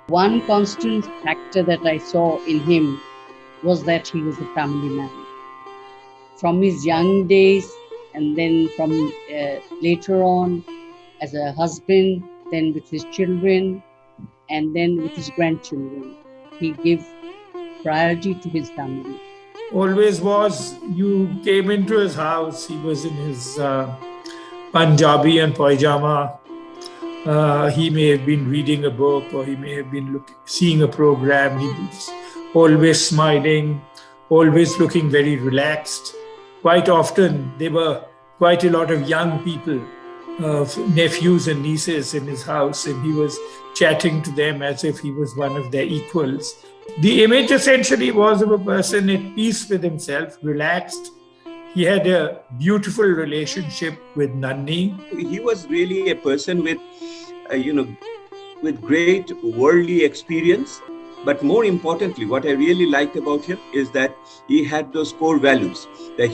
One constant factor that I saw in him was that he was a family man. From his young days, and then from later on as a husband, then with his children, and then with his grandchildren, he gave priority to his family. Always was. You came into his house, he was in his Punjabi and pajama. He may have been reading a book, or he may have been seeing a program. He was always smiling, always looking very relaxed. Quite often, there were quite a lot of young people, nephews and nieces in his house, and he was chatting to them as if he was one of their equals. The image essentially was of a person at peace with himself, relaxed. He had a beautiful relationship with Nanni. He was really a person with, with great worldly experience. But more importantly, what I really liked about him is that he had those core values, the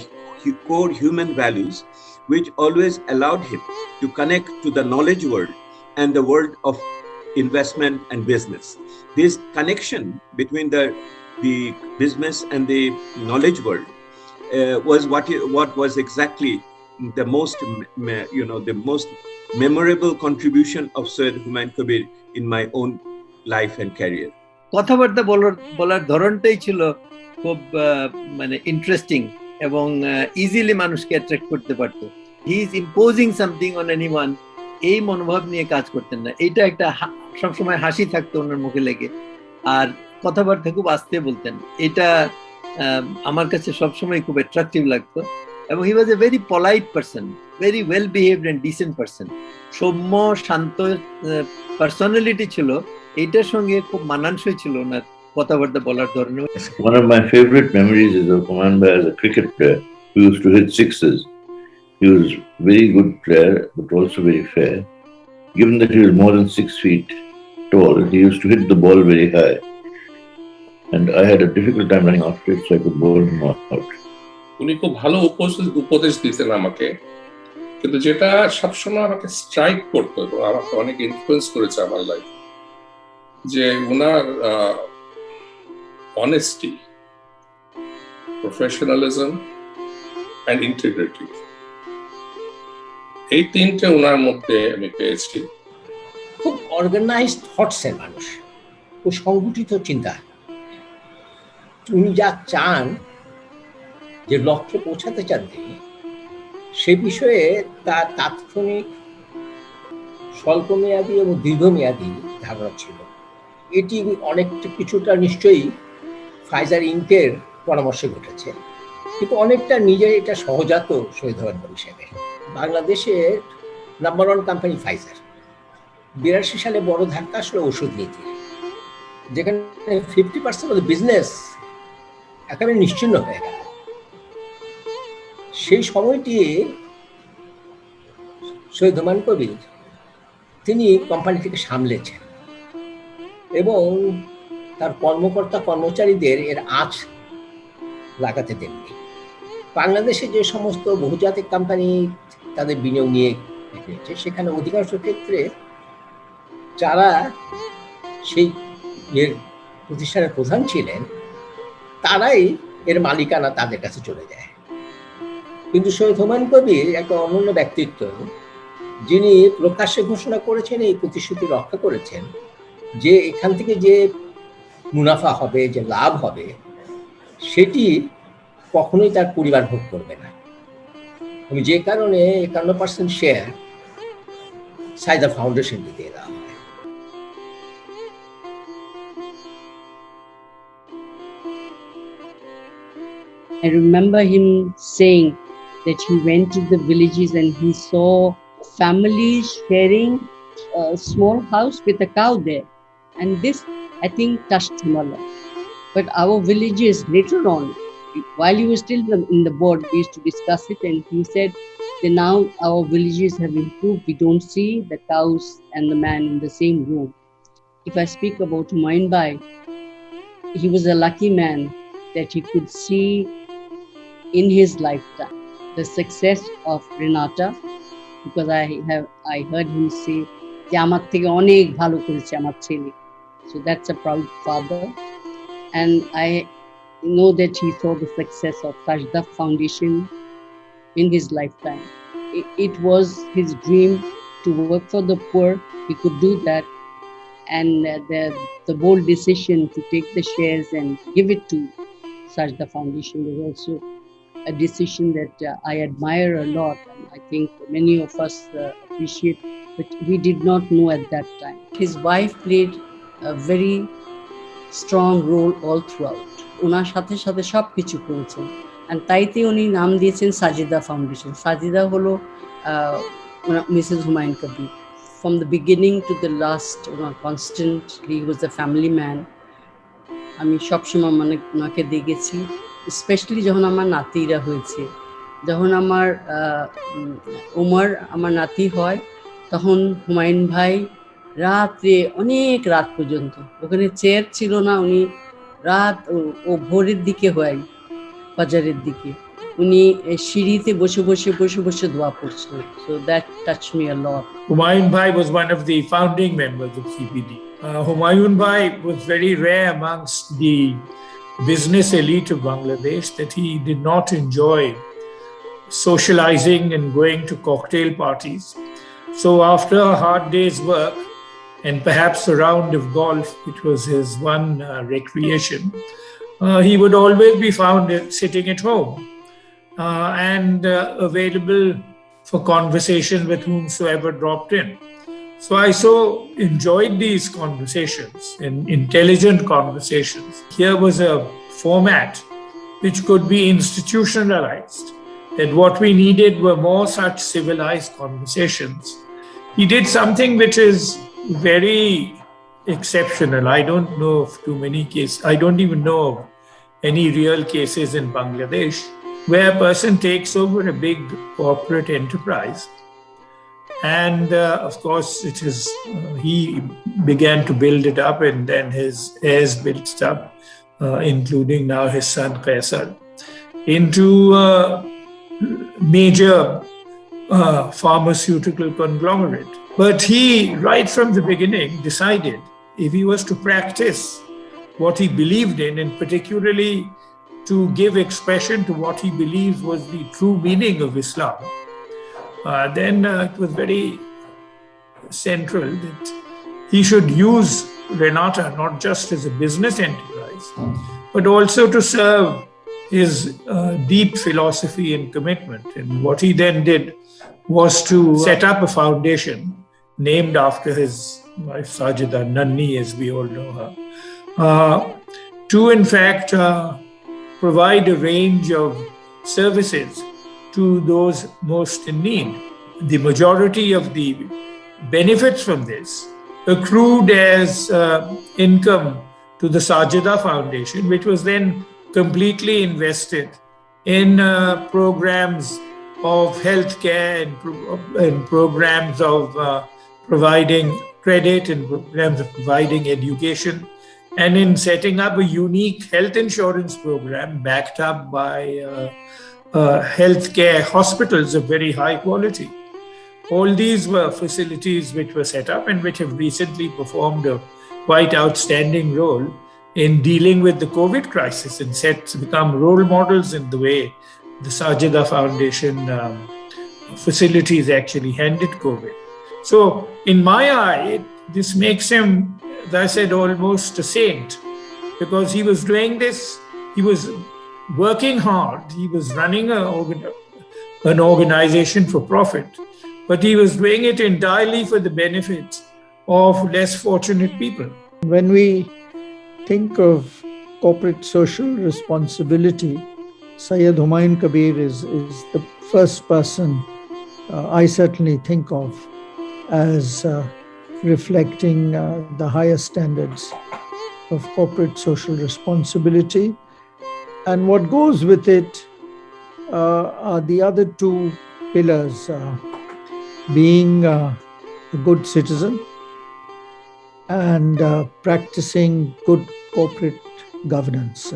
core human values, which always allowed him to connect to the knowledge world and the world of investment and business. This connection between the business and the knowledge world was what was exactly the most memorable contribution of Sayyid Humayun Kabir in my own life and career. কথাবার্তা বলার ধরনটাই ছিল খুব মানে interesting এবং easily মানুষকে attract করতে পারত। He is imposing something on anyone, এই মনোভাব নিয়ে কাজ করতেন না। এটা একটা সবসময় হাসি থাকতো ওনার মুখে লেগে, আর কথাবার্তা খুব আস্তে বলতেন। এটা আমার কাছে সবসময় খুব অ্যাট্রাকটিভ লাগতো। এবং he was a very polite person, very well behaved and decent person. সৌম্য শান্ত পার্সোনালিটি ছিল, এইটার সঙ্গে খুব মানানসই ছিল ওনার কথাবার্তা বলার ধরনে। One of my favorite memories is of Humayun Bhai as a cricket player who used to hit sixes. He was a very good player, but also very fair. Given that he was more than 6 feet tall, he used to hit the ball very high. And I had a difficult time running after it, so I could bowl him out. উনি খুব ভালো উপদেশ দিতেন আমাকে, কিন্তু যেটা সবসময় আমাকে স্ট্রাইক করতো এবং আমাকে অনেক ইনফ্লুয়েন্স করেছে আমার লাইফ, যে ওনার অনেস্টি, প্রফেশনালিজম অ্যান্ড ইন্টিগ্রিটি, এই তিনটে ওনার মধ্যে আমি পেয়েছি। খুব অর্গানাইজড থটসের মানুষ, খুব সংগঠিত চিন্তা। তুমি যা চান, যে লক্ষ্যে পৌঁছাতে চান তিনি, সে বিষয়ে তার তাৎক্ষণিক, স্বল্পমেয়াদী এবং দীর্ঘমেয়াদী ধারণা ছিল। এটি অনেকটা কিছুটা নিশ্চয়ই ফাইজার ইনকের পরামর্শে ঘটেছে, কিন্তু অনেকটা নিজে এটা সহজাত শহীদ হওয়ার হিসেবে। বাংলাদেশের নাম্বার 1 কোম্পানি ফাইজার, 82 সালে বড় ধাক্কা আসলো ওষুধ নীতি, যেখানে 50% অফ দ্য বিজনেস একেবারে নিশ্চিহ্ন হয়ে গেল। সেই সময়টি সৈয়দ হুমায়ুন কবির তিনি কোম্পানিটিকে সামলেছেন এবং তার কর্মকর্তা কর্মচারীদের এর আঁচ লাগাতে দেননি। বাংলাদেশে যে সমস্ত বহুজাতিক কোম্পানি তাদের বিনিয়োগ নিয়ে রেখেছে, সেখানে অধিকাংশ ক্ষেত্রে যারা সেই এর প্রতিষ্ঠানের প্রধান ছিলেন, তারাই এর মালিকানা তাদের কাছে চলে যায়। কিন্তু সৈয়দ হুমায়ুন কবির একটা অনন্য ব্যক্তিত্ব, যিনি প্রকাশ্যে ঘোষণা করেছেন, এই প্রতিশ্রুতি রক্ষা করেছেন যে এখান থেকে যে মুনাফা হবে, যে লাভ হবে, সেটি কখনোই তার পরিবার ভোগ করবে না। আমি যে কারণে 51% শেয়ার সাইদা ফাউন্ডেশনকে দিয়ে দেওয়া হয়। I remember him saying that he went to the villages and he saw families sharing a small house with a cow there. And this, I think, touched him a lot. But our villages, later on, while he was still in the board, we used to discuss it, and he said that now our villages have improved. We don't see the cows and the man in the same room. If I speak about Humayun Bhai, he was a lucky man that he could see in his lifetime the success of Renata, because I heard him say যে আমার থেকে অনেক ভালো করেছে আমার ছেলে, So that's a proud father. And I know that he saw the success of Sajda Foundation in his lifetime. It was his dream to work for the poor. He could do that. And the bold decision to take the shares and give it to Sajda Foundation was also a decision that I admire a lot. And I think many of us appreciate, but we did not know at that time. His wife played a very strong role all throughout. ওনার সাথে সাথে সব কিছু করেছেন, and তাইতে উনি নাম দিয়েছেন Sajida foundation. Sajida হলো Mrs Humayun Kabir. From the beginning to the last, constantly he was a family man. আমি সবসময় মানে ওনাকে দেখেছি, স্পেশালি যখন আমার নাতিরা হয়েছে, যখন আমার ওমর আমার নাতি হয়, তখন হুমায়ুন ভাই রাত্রে অনেক রাত পর্যন্ত, ওখানে চেয়ার ছিল না, উনি রাত ও ভোরের দিকে হয়, ফাজারের দিকে উনি সিঁড়িতে বসে বসে বসে বসে দোয়া পড়ছিলেন। So that touched me a lot. Humayun Bhai was one of the founding members of CPD. Humayun Bhai was very rare amongst the business elite of Bangladesh that he did not enjoy socializing and going to cocktail parties. So after a hard day's work and perhaps a round of golf, which was his one recreation, he would always be found sitting at home and available for conversation with whomsoever dropped in. So I so enjoyed these conversations, and intelligent conversations. Here was a format which could be institutionalized, that what we needed were more such civilized conversations. He did something which is very exceptional. I don't know of too many cases. I don't even know of any real cases in Bangladesh where a person takes over a big corporate enterprise. And of course, he began to build it up, and then his heirs built it up, including now his son Qaisar, into a major pharmaceutical conglomerate. But he, right from the beginning, decided if he was to practice what he believed in, and particularly to give expression to what he believed was the true meaning of Islam, then it was very central that he should use Renata not just as a business enterprise, but also to serve his deep philosophy and commitment. And what he then did was to set up a foundation named after his wife Sajida, Nanni as we all know her, to in fact provide a range of services to those most in need. The majority of the benefits from this accrued as income to the Sajida Foundation, which was then completely invested in programs of healthcare and programs of providing credit and programs of providing education, and in setting up a unique health insurance program backed up by healthcare hospitals of very high quality. All these were facilities which were set up and which have recently performed a quite outstanding role in dealing with the COVID crisis and become role models in the way the Sajida Foundation facilities actually handled COVID. So in my eye, this makes him, as I said, almost a saint, because he was doing this, he was working hard, he was running an organization for profit, but he was doing it entirely for the benefit of less fortunate people. When we think of corporate social responsibility, Syed Humayun Kabir is the first person I certainly think of as reflecting the higher standards of corporate social responsibility. And what goes with it are the other two pillars, being a good citizen and practicing good corporate governance.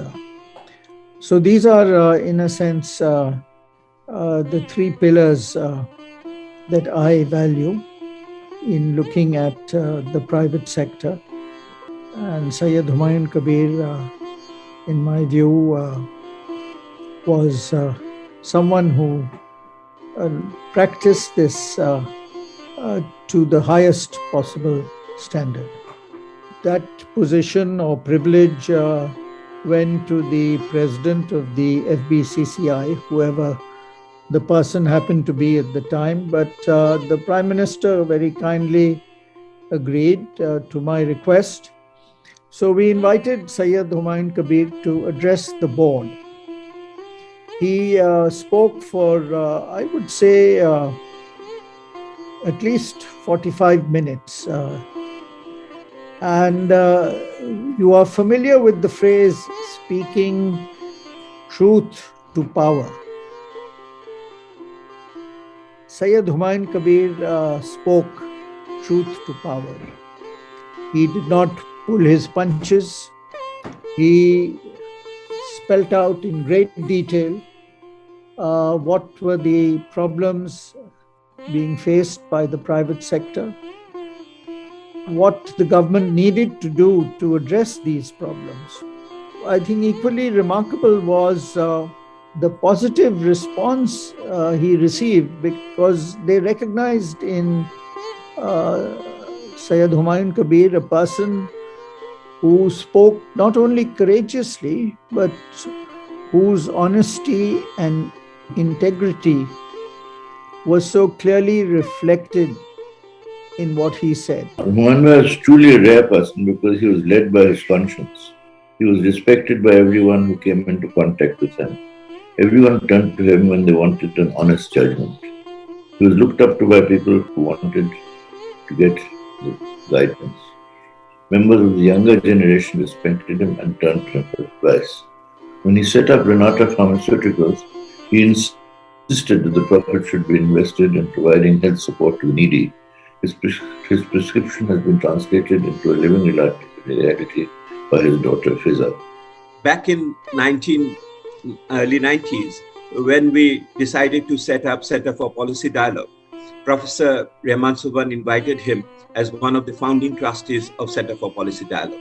So these are, in a sense, the three pillars that I value in looking at the private sector And Sayyid Humayun Kabir, in my view, was someone who practiced this to the highest possible standard. That position or privilege went to the president of the FBCCI, whoever the person happened to be at the time, but the Prime Minister very kindly agreed to my request. So we invited Sayyid Humayun Kabir to address the board. He spoke for, I would say, at least 45 minutes. And you are familiar with the phrase, speaking truth to power. Sayyid Humayun Kabir spoke truth to power. He did not pull his punches. He spelt out in great detail what were the problems being faced by the private sector, what the government needed to do to address these problems. I think equally remarkable was the positive response he received, because they recognized in Sayyid Humayun Kabir a person who spoke not only courageously, but whose honesty and integrity was so clearly reflected in what he said. Humayun was truly a rare person because he was led by his conscience. He was respected by everyone who came into contact with him. Everyone turned to him when they wanted an honest judgment. He was looked up to by people who wanted to get guidance. Members of the younger generation respected him and turned to him for advice. When he set up Renata Pharmaceuticals, he insisted that the profit should be invested in providing health support to the needy. His prescription has been translated into a living reality by his daughter Fiza. Back in early 90s, when we decided to set up Center for Policy Dialogue, Professor Rehman Subhan invited him as one of the founding trustees of Center for Policy Dialogue.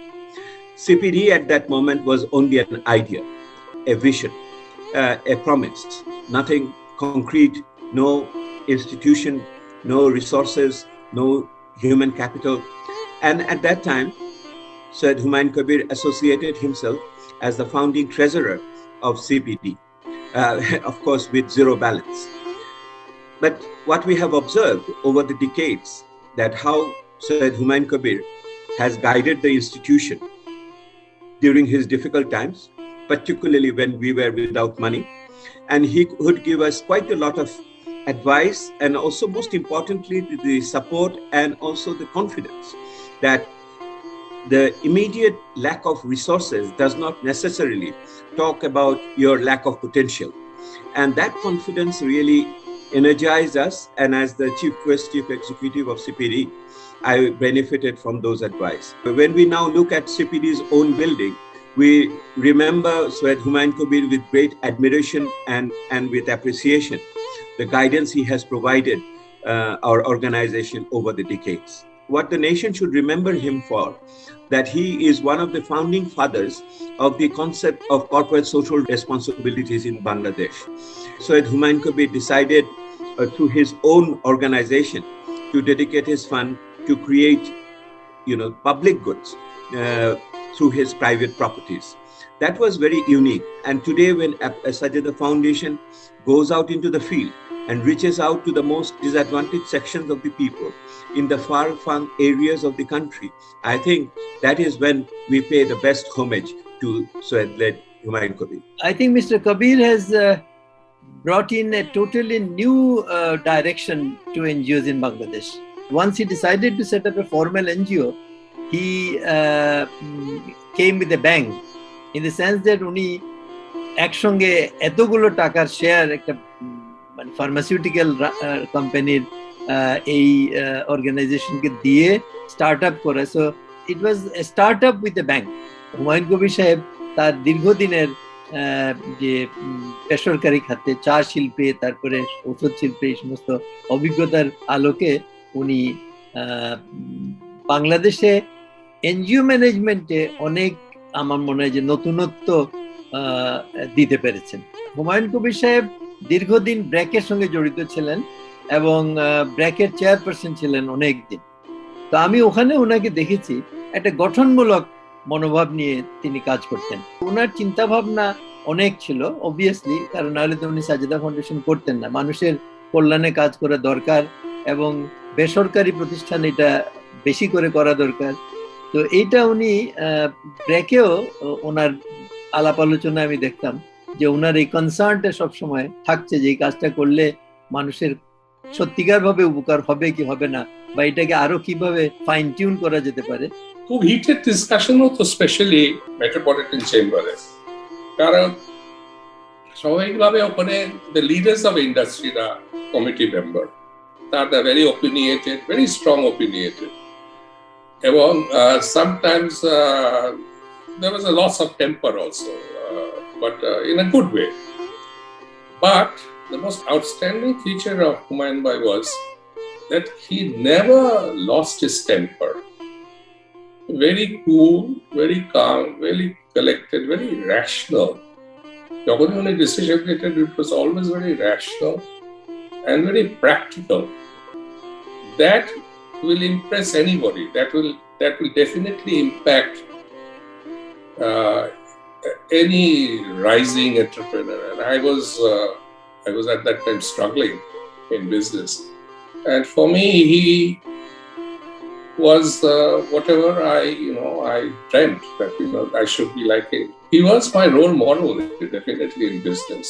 CPD at that moment was only an idea, a vision, a promise, nothing concrete, no institution, no resources, no human capital. And at that time, Sayyid Humayun Kabir associated himself as the founding treasurer of CPD, of course with zero balance. But what we have observed over the decades, that how Sayyid Humayun Kabir has guided the institution during his difficult times, particularly when we were without money. And he would give us quite a lot of advice, and also most importantly, the support and also the confidence that the immediate lack of resources does not necessarily talk about your lack of potential. And that confidence really energized us. And as the chief executive of CPD, I benefited from those advice. When we now look at CPD's own building, we remember Sayyid Humayun Kabir with great admiration and with appreciation, the guidance he has provided our organization over the decades. What the nation should remember him for, that he is one of the founding fathers of the concept of corporate social responsibilities in Bangladesh. Sayyid Humayun Kabir decided through his own organization to dedicate his fund to create, public goods through his private properties. That was very unique. And today, when Sajida Foundation goes out into the field and reaches out to the most disadvantaged sections of the people in the far-flung areas of the country, I think that is when we pay the best homage to Sayyid Humayun Kabir. I think Mr. Kabir has brought in a totally new direction to NGOs in Bangladesh. Once he decided to set up a formal NGO, he came with a bang, in the sense that উনি একসঙ্গে এতগুলো টাকার share একটা মানে pharmaceutical কোম্পানির এই অর্গানাইজেশনকে দিয়ে স্টার্ট আপ করে। So it was a start up with a bank. Humayun Kabir Saheb তার দীর্ঘদিনের যে বেসরকারি খাতে, চা শিল্পে, তারপরে ঔষধ শিল্পে এই সমস্ত অভিজ্ঞতার আলোকে উনি বাংলাদেশে এনজিও ম্যানেজমেন্টে অনেক আমার মনে হয় যে নতুনত্ব দিতে পেরেছেন। হুমায়ুন কবির সাহেব দীর্ঘদিন ব্র্যাকের সঙ্গে জড়িত ছিলেন এবং ব্র্যাকের চেয়ারপারসন ছিলেন অনেক দিন। তো আমি ওখানে ওনাকে দেখেছি একটা গঠনমূলক মনোভাব নিয়ে তিনি কাজ করতেন। ওনার চিন্তা ভাবনা অনেক ছিল অবভিয়াসলি, কারণ নাহলে তো উনি সাজেদা ফাউন্ডেশন করতেন না। মানুষের কল্যাণে কাজ করা দরকার এবং বেসরকারি প্রতিষ্ঠান এটা বেশি করে করা দরকার। তো এইটা উনি ব্র্যাকেও ওনার আলাপ আলোচনায় আমি দেখতাম যে ওনার এই কনসার্নটা সবসময় থাকছে যে এই কাজটা করলে মানুষের সত্যিকার ভাবে উপকার হবে কি হবে না, বা এটাকে আরো কিভাবে ফাইন টিউন করা যেতে পারে। খুব হিটেড ডিসকাশন হতো স্পেশালি মেট্রোপলিটন চেম্বারে, কারণ স্বাভাবিকভাবে ওখানে দ্য লিডার্স অফ ইন্ডাস্ট্রিরা কমিটি মেম্বার, তারা very opinionated, very strong opinionated, এবং sometimes there was a loss of temper also, but in a good way. But the most outstanding feature of Humayun Bhai was that he never lost his temper. Very cool, very calm, very collected, very rational. When he decision making, it was always very rational and very practical. That will impress anybody. That will definitely impact any rising entrepreneur. And I was at that time struggling in business, and for me he was whatever I dreamt that I should be like him. He was my role model definitely in business.